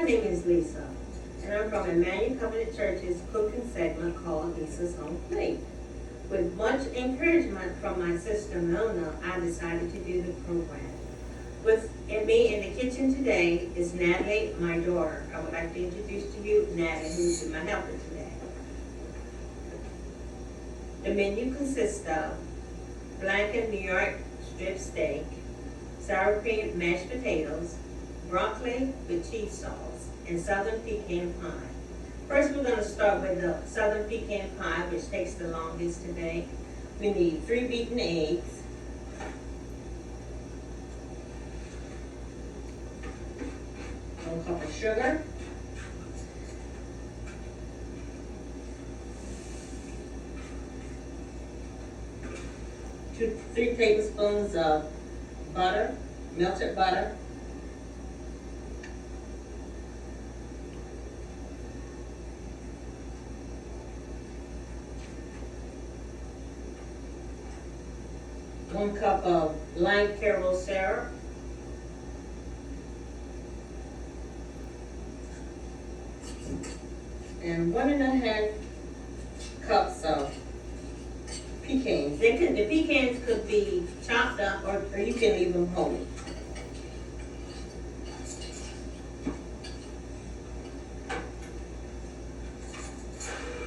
name is Lisa, and I'm from Emmanuel Covenant Church's cooking segment called Lisa's Home Plate. With much encouragement from my sister Mona, I decided to do the program. With me in the kitchen today is Natalie, my daughter. I would like to introduce to you Natalie, who's my helper today. The menu consists of blackened New York strip steak, sour cream mashed potatoes, broccoli with cheese sauce, and southern pecan pie. First, we're going to start with the southern pecan pie, which takes the longest to bake. We need 3 beaten eggs, 1 cup of sugar, 3 tablespoons of butter, melted butter, 1 cup of light caramel syrup, and 1½ cups of pecans. The pecans could be chopped up or you can leave them whole.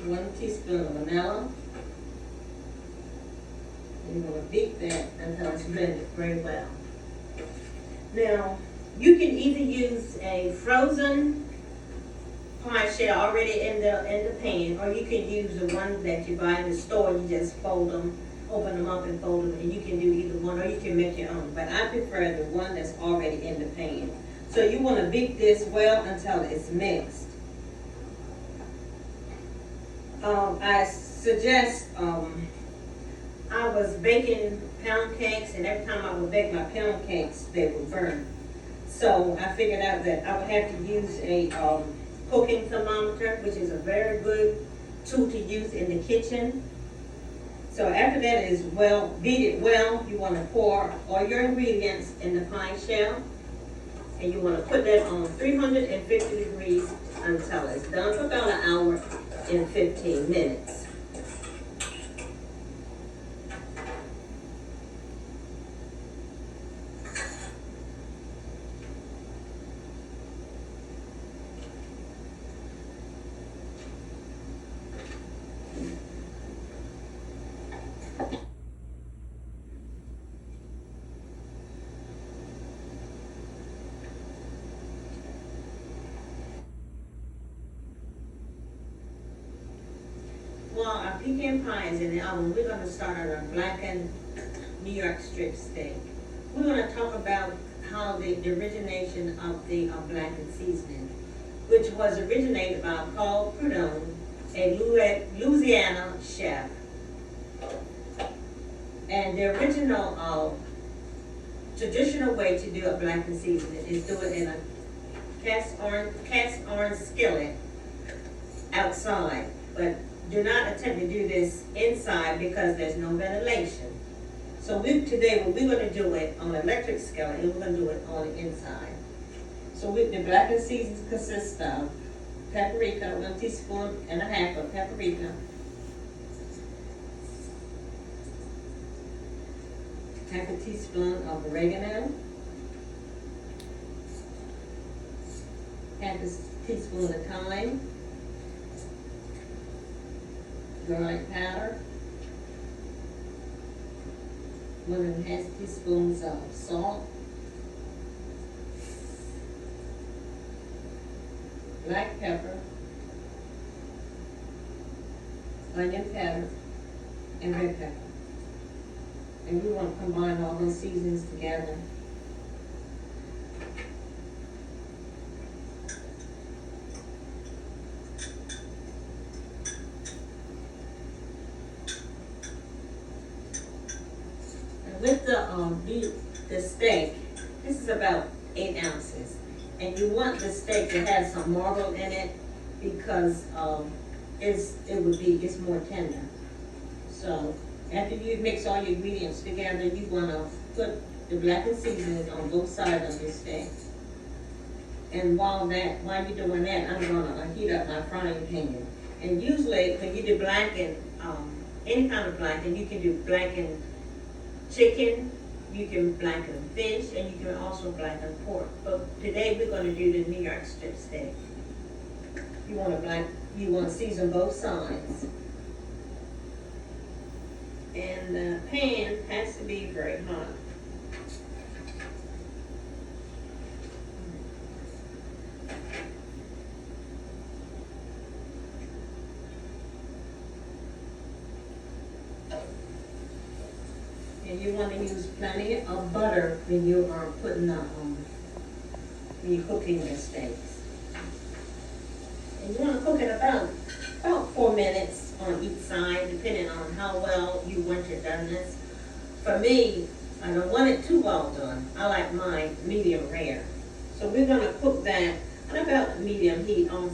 1 teaspoon of vanilla. You're going to beat that until it's blended very well. Now, you can either use a frozen pie shell already in the pan, or you can use the one that you buy in the store. You just fold them, open them up and fold them, and you can do either one, or you can make your own. But I prefer the one that's already in the pan. So you want to beat this well until it's mixed. I suggest, I was baking pound cakes, and every time I would bake my pound cakes, they would burn. So I figured out that I would have to use a cooking thermometer, which is a very good tool to use in the kitchen. So after that is well, beat it well, you want to pour all your ingredients in the pie shell, and you want to put that on 350 degrees until it's done for about 1 hour and 15 minutes. While our pecan pie is in the oven, we're going to start on our blackened New York strip steak. We're going to talk about how the origination of the blackened seasoning, which was originated by Paul Prudhomme, a Louisiana chef. And the original traditional way to do a blackened seasoning is do it in a cast iron skillet outside, but do not attempt to do this inside because there's no ventilation. So today we're going to do it on an electric skillet, and we're going to do it on the inside. So the blackened seasoning consists of paprika, 1.5 teaspoons of paprika, half a teaspoon of oregano, half a teaspoon of thyme, garlic powder, 1½ teaspoons of salt, black pepper, onion powder, and red pepper. And we want to combine all those seasonings together. With the steak, this is about 8 ounces, and you want the steak to have some marble in it because it's more tender. So after you mix all your ingredients together, you want to put the blackened seasoning on both sides of your steak. And while you're doing that, I'm gonna heat up my frying pan. And usually, when you do blackened, any kind of blackened, you can do blackened chicken, you can blacken fish, and you can also blacken pork. But today, we're gonna do the New York strip steak. You wanna season both sides. And the pan has to be very hot. And you want to use plenty of butter when you are when you're cooking your steaks. And you want to cook it about 4 minutes on each side, depending on how well you want your doneness. For me, I don't want it too well done. I like mine medium rare. So we're gonna cook that at about medium heat on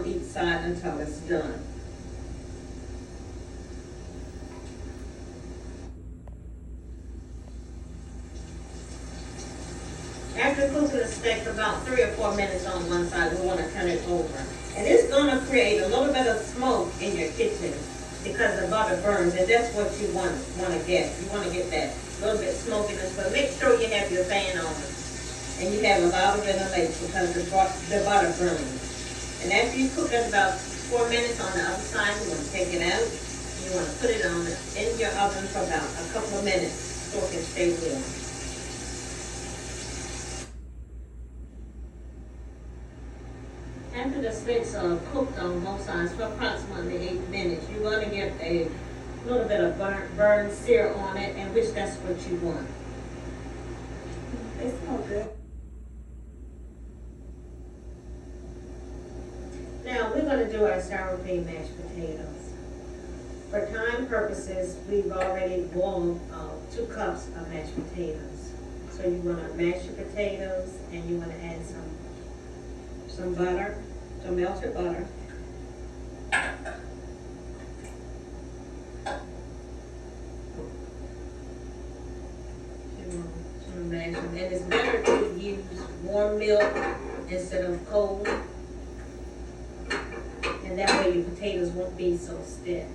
each side until it's done. After cooking the steak for about 3 or 4 minutes on one side, we want to turn it over. And it's going to create a little bit of smoke in your kitchen because the butter burns, and that's what you want to get. You want to get that little bit smokiness, but make sure you have your fan on and you have a lot of ventilation because the butter burns. And after you cook it about 4 minutes on the other side, you want to take it out. You want to put it in your oven for about a couple of minutes so it can stay warm. After the steaks are cooked on both sides for approximately 8 minutes, you're going to get a little bit of burnt sear on it, and which that's what you want. They smell good. Now we're going to do our sour cream mashed potatoes. For time purposes, we've already boiled 2 cups of mashed potatoes. So you want to mash your potatoes, and you want to add some butter, some melted butter. And it's better to use warm milk instead of cold. And that way your potatoes won't be so stiff.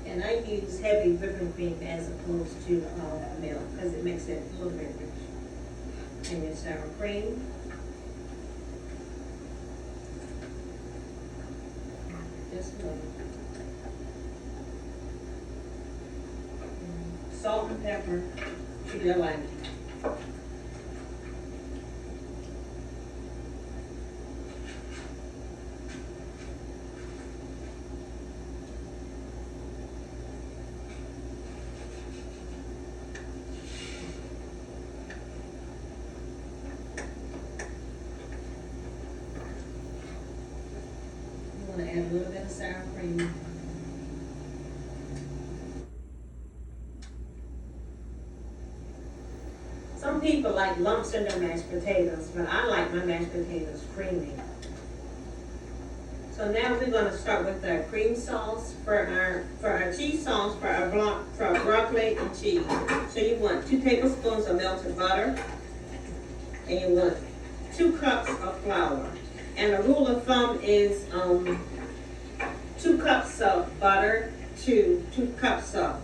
And I use heavy whipping cream as opposed to milk because it makes it a little bit rich. And your sour cream. Just a little. Salt and pepper to your liking. You want to add a little bit of sour cream. Some people like lumps in their mashed potatoes, but I like my mashed potatoes creamy. So now we're going to start with our cream sauce for our cheese sauce for our broccoli and cheese. So you want 2 tablespoons of melted butter, and you want 2 cups of flour. And the rule of thumb is 2 cups of butter to 2 cups of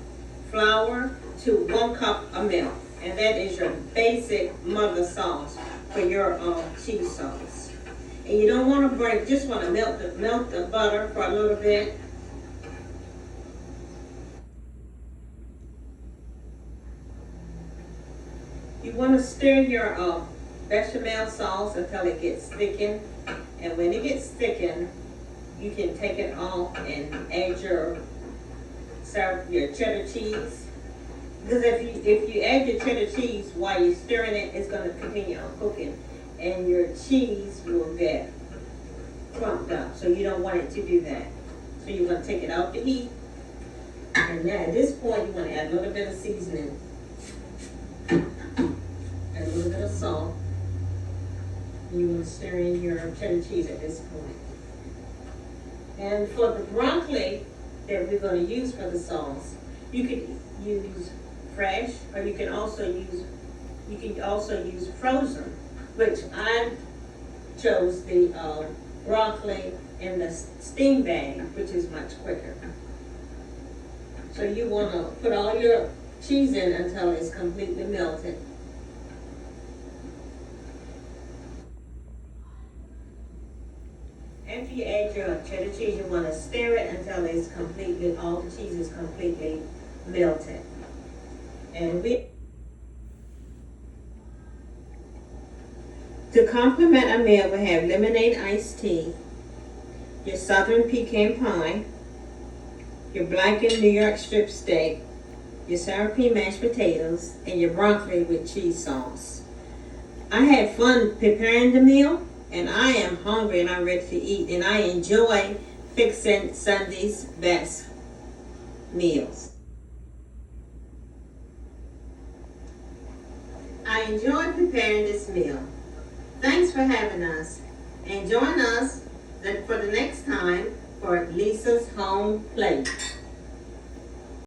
flour to 1 cup of milk. And that is your basic mother sauce for your cheese sauce. And you don't want to break, just want to melt the butter for a little bit. You want to stir your bechamel sauce until it gets thickened. And when it gets thickened, you can take it off and add your cheddar cheese. Because if you add your cheddar cheese while you're stirring it, it's going to continue on cooking. And your cheese will get clumped up. So you don't want it to do that. So you want to take it off the heat. And now at this point, you want to add a little bit of seasoning. Add a little bit of salt. And you want to stir in your cheddar cheese at this point. And for the broccoli that we're gonna use for the sauce, you could use fresh, or you can also use frozen, which I chose the broccoli in the steam bag, which is much quicker. So you wanna put all your cheese in until it's completely melted. After you add your cheddar cheese, you want to stir it until all the cheese is completely melted. And to complement a meal, we have lemonade iced tea, your southern pecan pie, your blackened New York strip steak, your sour cream mashed potatoes, and your broccoli with cheese sauce. I had fun preparing the meal, and I am hungry and I'm ready to eat, and I enjoy fixing Sunday's best meals. I enjoy preparing this meal. Thanks for having us, and join us for the next time for Lisa's Home Plate.